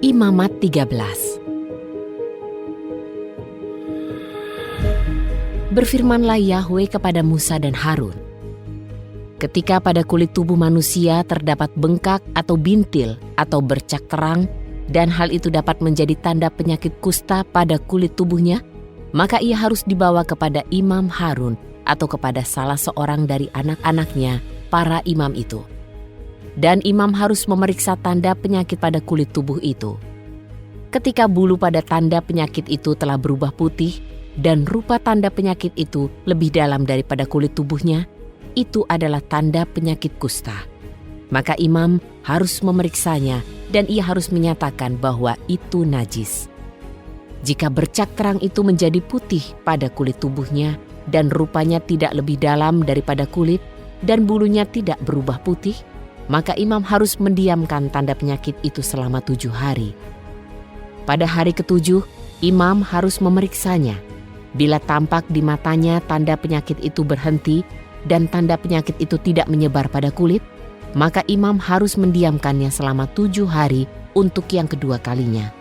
Imamat 13. Berfirmanlah Yahwe kepada Musa dan Harun, ketika pada kulit tubuh manusia terdapat bengkak atau bintil atau bercak terang, dan hal itu dapat menjadi tanda penyakit kusta pada kulit tubuhnya, maka ia harus dibawa kepada imam Harun atau kepada salah seorang dari anak-anaknya, para imam itu. Dan imam harus memeriksa tanda penyakit pada kulit tubuh itu. Ketika bulu pada tanda penyakit itu telah berubah putih, dan rupa tanda penyakit itu lebih dalam daripada kulit tubuhnya, itu adalah tanda penyakit kusta. Maka imam harus memeriksanya, dan ia harus menyatakan bahwa itu najis. Jika bercak terang itu menjadi putih pada kulit tubuhnya, dan rupanya tidak lebih dalam daripada kulit, dan bulunya tidak berubah putih, maka imam harus mendiamkan tanda penyakit itu selama 7 hari. Pada hari ke-7, imam harus memeriksanya. Bila tampak di matanya tanda penyakit itu berhenti dan tanda penyakit itu tidak menyebar pada kulit, maka imam harus mendiamkannya selama 7 hari untuk yang kedua kalinya.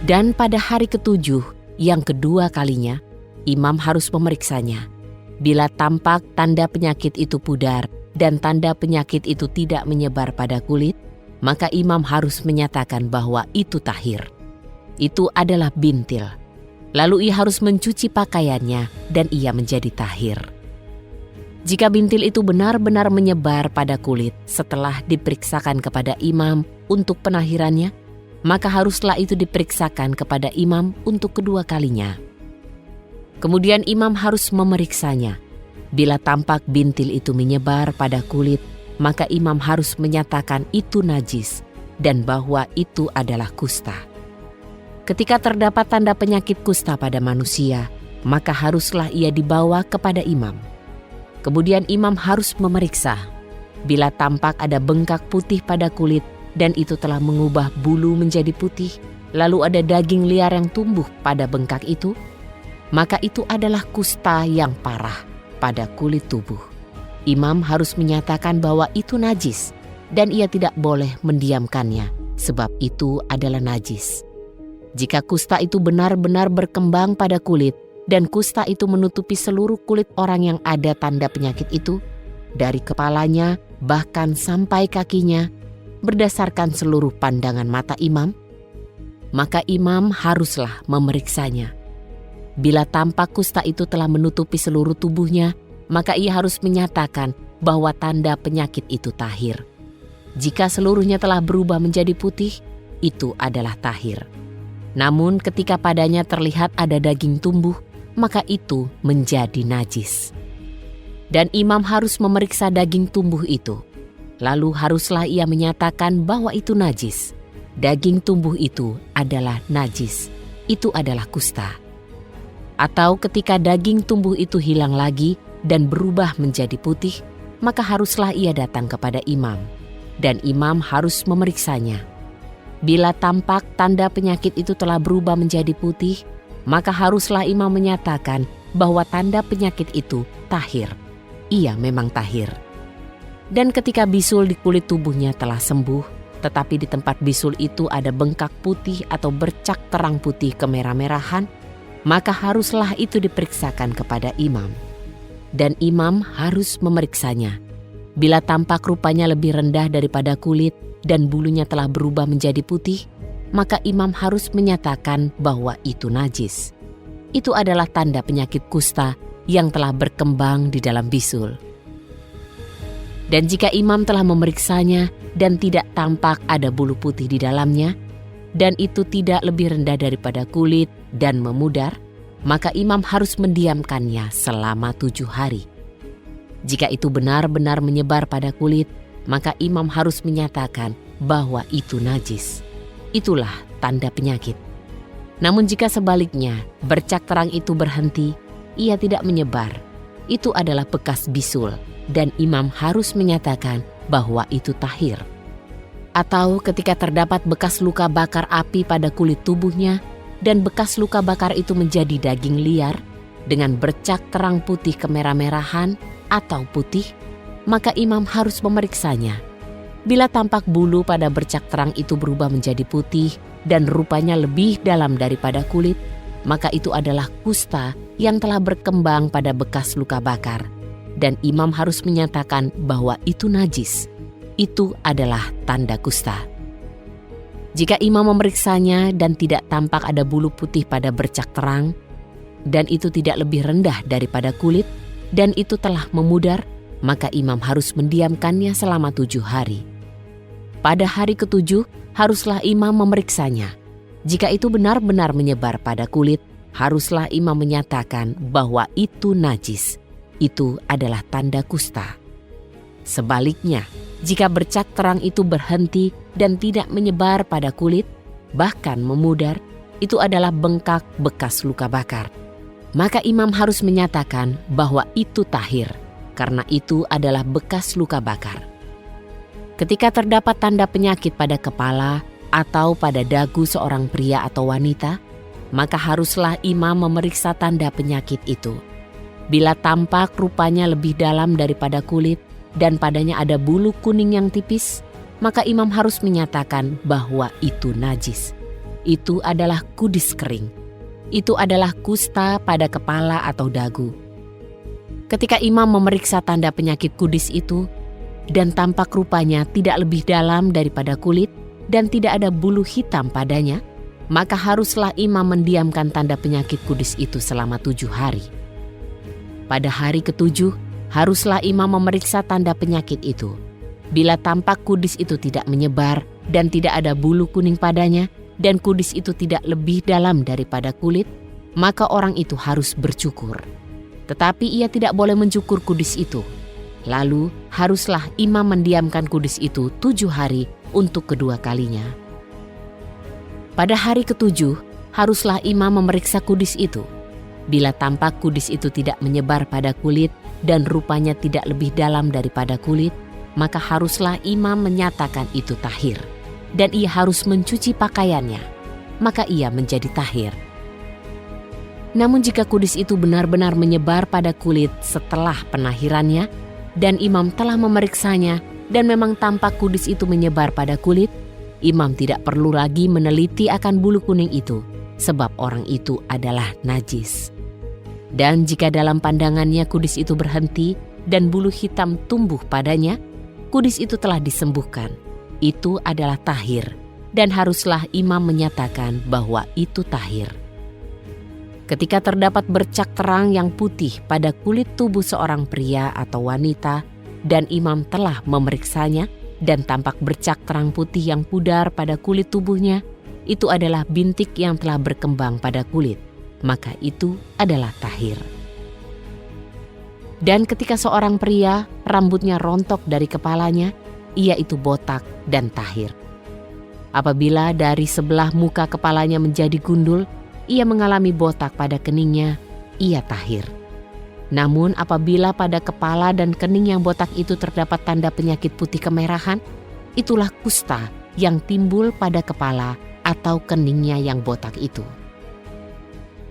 Dan pada hari ke-7, yang kedua kalinya, imam harus memeriksanya. Bila tampak tanda penyakit itu pudar dan tanda penyakit itu tidak menyebar pada kulit, maka imam harus menyatakan bahwa itu tahir. Itu adalah bintil. Lalu ia harus mencuci pakaiannya dan ia menjadi tahir. Jika bintil itu benar-benar menyebar pada kulit setelah diperiksakan kepada imam untuk penahirannya, maka haruslah itu diperiksakan kepada imam untuk kedua kalinya. Kemudian imam harus memeriksanya. Bila tampak bintil itu menyebar pada kulit, maka imam harus menyatakan itu najis dan bahwa itu adalah kusta. Ketika terdapat tanda penyakit kusta pada manusia, maka haruslah ia dibawa kepada imam. Kemudian imam harus memeriksa. Bila tampak ada bengkak putih pada kulit dan itu telah mengubah bulu menjadi putih, lalu ada daging liar yang tumbuh pada bengkak itu, maka itu adalah kusta yang parah pada kulit tubuh. Imam harus menyatakan bahwa itu najis dan ia tidak boleh mendiamkannya sebab itu adalah najis. Jika kusta itu benar-benar berkembang pada kulit dan kusta itu menutupi seluruh kulit orang yang ada tanda penyakit itu, dari kepalanya bahkan sampai kakinya, berdasarkan seluruh pandangan mata imam, maka imam haruslah memeriksanya. Bila tampak kusta itu telah menutupi seluruh tubuhnya, maka ia harus menyatakan bahwa tanda penyakit itu tahir. Jika seluruhnya telah berubah menjadi putih, itu adalah tahir. Namun ketika padanya terlihat ada daging tumbuh, maka itu menjadi najis. Dan imam harus memeriksa daging tumbuh itu. Lalu haruslah ia menyatakan bahwa itu najis. Daging tumbuh itu adalah najis. Itu adalah kusta. Atau ketika daging tumbuh itu hilang lagi dan berubah menjadi putih, maka haruslah ia datang kepada imam, dan imam harus memeriksanya. Bila tampak tanda penyakit itu telah berubah menjadi putih, maka haruslah imam menyatakan bahwa tanda penyakit itu tahir. Ia memang tahir. Dan ketika bisul di kulit tubuhnya telah sembuh, tetapi di tempat bisul itu ada bengkak putih atau bercak terang putih kemerah-merahan, maka haruslah itu diperiksakan kepada imam. Dan imam harus memeriksanya. Bila tampak rupanya lebih rendah daripada kulit dan bulunya telah berubah menjadi putih, maka imam harus menyatakan bahwa itu najis. Itu adalah tanda penyakit kusta yang telah berkembang di dalam bisul. Dan jika imam telah memeriksanya dan tidak tampak ada bulu putih di dalamnya, dan itu tidak lebih rendah daripada kulit dan memudar, maka imam harus mendiamkannya selama 7 hari. Jika itu benar-benar menyebar pada kulit, maka imam harus menyatakan bahwa itu najis. Itulah tanda penyakit. Namun jika sebaliknya bercak terang itu berhenti, ia tidak menyebar, itu adalah bekas bisul, dan imam harus menyatakan bahwa itu tahir. Atau ketika terdapat bekas luka bakar api pada kulit tubuhnya, dan bekas luka bakar itu menjadi daging liar, dengan bercak terang putih kemerah-merahan atau putih, maka imam harus memeriksanya. Bila tampak bulu pada bercak terang itu berubah menjadi putih dan rupanya lebih dalam daripada kulit, maka itu adalah kusta yang telah berkembang pada bekas luka bakar. Dan imam harus menyatakan bahwa itu najis. Itu adalah tanda kusta. Jika imam memeriksanya dan tidak tampak ada bulu putih pada bercak terang, dan itu tidak lebih rendah daripada kulit, dan itu telah memudar, maka imam harus mendiamkannya selama 7 hari. Pada hari ke-7, haruslah imam memeriksanya. Jika itu benar-benar menyebar pada kulit, haruslah imam menyatakan bahwa itu najis. Itu adalah tanda kusta. Sebaliknya, jika bercak terang itu berhenti dan tidak menyebar pada kulit, bahkan memudar, itu adalah bengkak bekas luka bakar. Maka imam harus menyatakan bahwa itu tahir, karena itu adalah bekas luka bakar. Ketika terdapat tanda penyakit pada kepala atau pada dagu seorang pria atau wanita, maka haruslah imam memeriksa tanda penyakit itu. Bila tampak rupanya lebih dalam daripada kulit dan padanya ada bulu kuning yang tipis, maka imam harus menyatakan bahwa itu najis. Itu adalah kudis kering. Itu adalah kusta pada kepala atau dagu. Ketika imam memeriksa tanda penyakit kudis itu, dan tampak rupanya tidak lebih dalam daripada kulit dan tidak ada bulu hitam padanya, maka haruslah imam mendiamkan tanda penyakit kudis itu selama 7 hari. Pada hari ke-7, haruslah imam memeriksa tanda penyakit itu. Bila tampak kudis itu tidak menyebar dan tidak ada bulu kuning padanya, dan kudis itu tidak lebih dalam daripada kulit, maka orang itu harus bercukur. Tetapi ia tidak boleh mencukur kudis itu. Lalu haruslah imam mendiamkan kudis itu 7 hari untuk kedua kalinya. Pada hari ke-7, haruslah imam memeriksa kudis itu. Bila tampak kudis itu tidak menyebar pada kulit dan rupanya tidak lebih dalam daripada kulit, maka haruslah imam menyatakan itu tahir. Dan ia harus mencuci pakaiannya, maka ia menjadi tahir. Namun jika kudis itu benar-benar menyebar pada kulit setelah penahirannya, dan imam telah memeriksanya dan memang tampak kudis itu menyebar pada kulit, imam tidak perlu lagi meneliti akan bulu kuning itu, sebab orang itu adalah najis. Dan jika dalam pandangannya kudis itu berhenti dan bulu hitam tumbuh padanya, kudis itu telah disembuhkan. Itu adalah tahir, dan haruslah imam menyatakan bahwa itu tahir. Ketika terdapat bercak terang yang putih pada kulit tubuh seorang pria atau wanita, dan imam telah memeriksanya, dan tampak bercak terang putih yang pudar pada kulit tubuhnya, itu adalah bintik yang telah berkembang pada kulit, maka itu adalah tahir. Dan ketika seorang pria rambutnya rontok dari kepalanya, ia itu botak dan tahir. Apabila dari sebelah muka kepalanya menjadi gundul, ia mengalami botak pada keningnya, ia tahir. Namun apabila pada kepala dan kening yang botak itu terdapat tanda penyakit putih kemerahan, itulah kusta yang timbul pada kepala atau keningnya yang botak itu.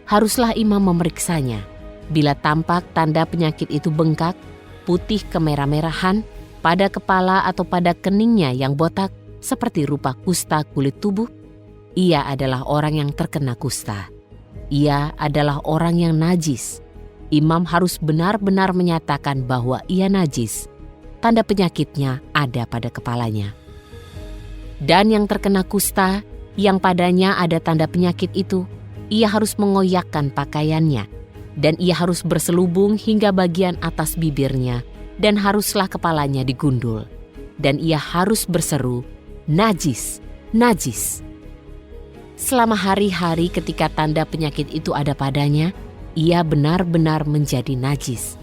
Haruslah imam memeriksanya. Bila tampak tanda penyakit itu bengkak, putih kemerah-merahan, pada kepala atau pada keningnya yang botak, seperti rupa kusta kulit tubuh, ia adalah orang yang terkena kusta. Ia adalah orang yang najis. Imam harus benar-benar menyatakan bahwa ia najis. Tanda penyakitnya ada pada kepalanya. Dan yang terkena kusta, yang padanya ada tanda penyakit itu, ia harus mengoyakkan pakaiannya, dan ia harus berselubung hingga bagian atas bibirnya, dan haruslah kepalanya digundul. Dan ia harus berseru, "Najis, najis." Selama hari-hari ketika tanda penyakit itu ada padanya, ia benar-benar menjadi najis.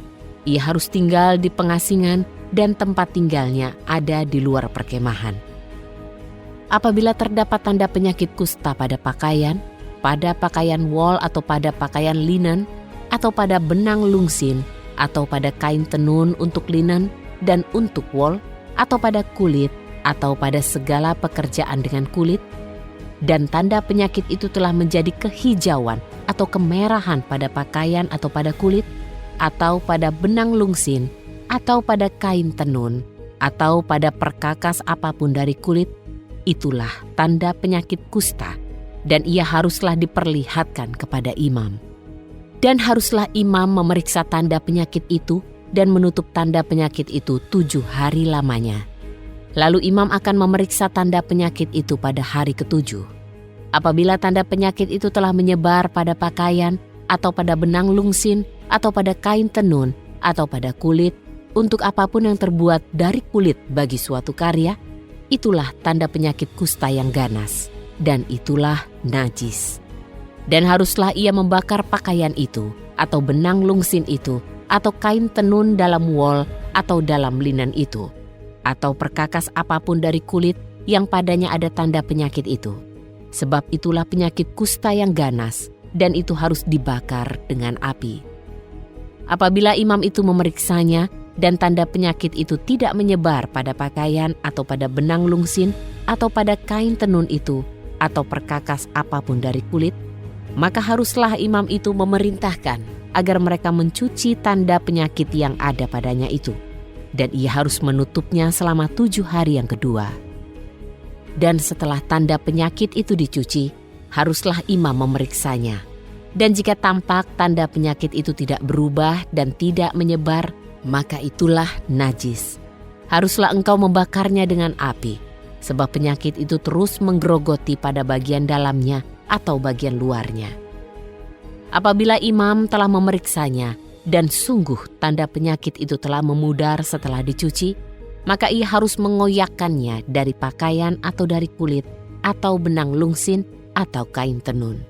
Ia harus tinggal di pengasingan dan tempat tinggalnya ada di luar perkemahan. Apabila terdapat tanda penyakit kusta pada pakaian wol atau pada pakaian linen, atau pada benang lungsin, atau pada kain tenun untuk linen dan untuk wol, atau pada kulit, atau pada segala pekerjaan dengan kulit, dan tanda penyakit itu telah menjadi kehijauan atau kemerahan pada pakaian atau pada kulit, atau pada benang lungsin, atau pada kain tenun, atau pada perkakas apapun dari kulit, itulah tanda penyakit kusta, dan ia haruslah diperlihatkan kepada imam. Dan haruslah imam memeriksa tanda penyakit itu dan menutup tanda penyakit itu 7 hari lamanya. Lalu imam akan memeriksa tanda penyakit itu pada hari ke-7. Apabila tanda penyakit itu telah menyebar pada pakaian, atau pada benang lungsin, atau pada kain tenun, atau pada kulit, untuk apapun yang terbuat dari kulit bagi suatu karya, itulah tanda penyakit kusta yang ganas, dan itulah najis. Dan haruslah ia membakar pakaian itu, atau benang lungsin itu, atau kain tenun dalam wol atau dalam linen itu, atau perkakas apapun dari kulit yang padanya ada tanda penyakit itu. Sebab itulah penyakit kusta yang ganas, dan itu harus dibakar dengan api. Apabila imam itu memeriksanya, dan tanda penyakit itu tidak menyebar pada pakaian atau pada benang lungsin atau pada kain tenun itu, atau perkakas apapun dari kulit, maka haruslah imam itu memerintahkan agar mereka mencuci tanda penyakit yang ada padanya itu. Dan ia harus menutupnya selama 7 hari yang kedua. Dan setelah tanda penyakit itu dicuci, haruslah imam memeriksanya. Dan jika tampak tanda penyakit itu tidak berubah dan tidak menyebar, maka itulah najis. Haruslah engkau membakarnya dengan api, sebab penyakit itu terus menggerogoti pada bagian dalamnya atau bagian luarnya. Apabila imam telah memeriksanya, dan sungguh tanda penyakit itu telah memudar setelah dicuci, maka ia harus mengoyakkannya dari pakaian atau dari kulit, atau benang lungsin, atau kain tenun.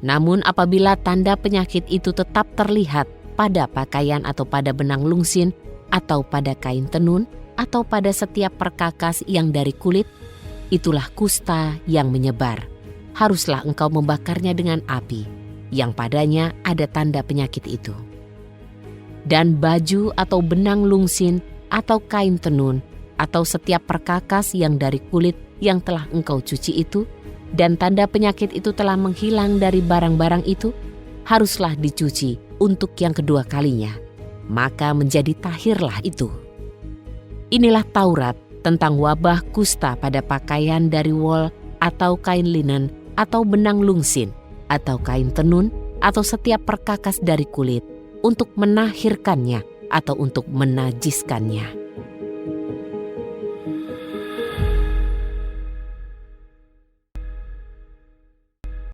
Namun apabila tanda penyakit itu tetap terlihat pada pakaian atau pada benang lungsin, atau pada kain tenun, atau pada setiap perkakas yang dari kulit, itulah kusta yang menyebar. Haruslah engkau membakarnya dengan api, yang padanya ada tanda penyakit itu. Dan baju atau benang lungsin atau kain tenun atau setiap perkakas yang dari kulit yang telah engkau cuci itu, dan tanda penyakit itu telah menghilang dari barang-barang itu, haruslah dicuci untuk yang kedua kalinya, maka menjadi tahirlah itu. Inilah Taurat tentang wabah kusta pada pakaian dari wol atau kain linen atau benang lungsin atau kain tenun atau setiap perkakas dari kulit, untuk menahirkannya atau untuk menajiskannya.